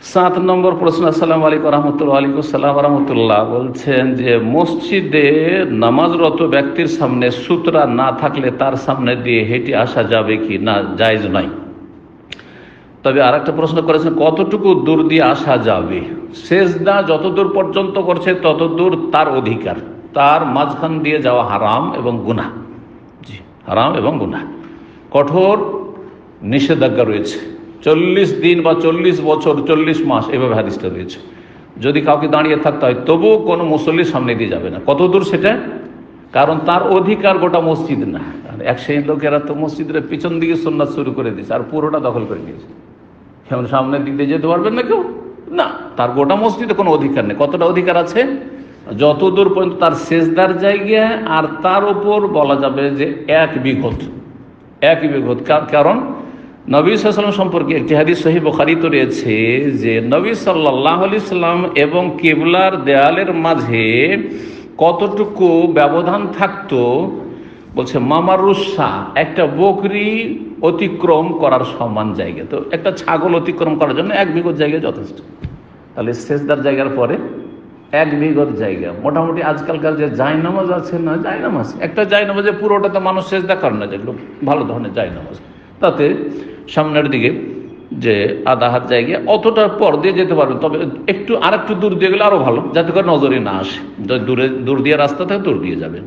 7 নম্বর প্রশ্ন। আসসালামু আলাইকুম রহমতুল্লাহ। ওয়ালাইকুম আসসালাম রহমতুল্লাহ। বলছেন যে মসজিদে নামাজরত ব্যক্তির সামনে সুতরা না থাকলে তার সামনে দিয়ে হেঁটে আসা যাবে কি না, জায়েজ নয়। তবে আর একটা প্রশ্ন করেছেন, কতটুকু দূর দিয়ে আসা যাবে? সেজদা যত দূর পর্যন্ত করছে তত দূর তার অধিকার, তার মাঝখান দিয়ে যাওয়া হারাম এবং গুনাহ। জি, হারাম এবং গুনাহ, কঠোর নিষেধাজ্ঞা রয়েছে। 40 দিন বা 40 বছর 40 মাস এভাবে হাদিসটা রয়েছে। যদি কাউকে দাঁড়িয়ে থাকতে হয় তবুও কোনো মুসল্লির সামনে দিয়ে যাবে না। কত দূর সেটা? কারণ তার অধিকার গোটা মসজিদ না। এক শ্রেণীর লোকেরা তো মসজিদের পিছন দিকে সুন্নাত শুরু করে দিয়েছে আর পুরোটা দখল করে নিয়েছে। এখন সামনের দিক দিয়ে যেতে পারবেন না কেউ, না, তার গোটা মসজিদে কোনো অধিকার নেই। কতটা অধিকার আছে? যতদূর পর্যন্ত তার সেজদার জায়গা, আর তার উপর বলা যাবে যে 1 বিঘত। কারণ নবী সাল্লাল্লাহু আলাইহি ওয়াসাল্লাম সম্পর্কে একটি হাদিস সহিহ বুখারীতে রয়েছে যে নবী সাল্লাল্লাহু আলাইহি ওয়াসাল্লাম এবং কিবলার দেয়ালের মাঝে কতটুকু ব্যবধান থাকতো, বলছে মামারুসা, একটা বকরি অতিক্রম করার সমান জায়গা। তো একটা ছাগল অতিক্রম করার জন্য 1 বিঘত জায়গা যথেষ্ট। তাহলে সেজদার জায়গার পরে 1 বিঘত জায়গা। মোটামুটি আজকালকার যে জায়নামাজ আছে না, জায়নামাজ, একটা জায়নামাজে পুরোটাতে মানুষ সেজদা করে না, যেগুলো ভালো ধরনের জায়নামাজ, তাতে সামনের দিকে যে আধা হাত জায়গা অতটা পর দিয়ে যেতে পারবে। তবে একটু আর একটু দূর দিয়ে গেলে আরো ভালো, যাতে করে নজরে না আসে। দূর দিয়ে রাস্তা থাকে দূর দিয়ে যাবেন।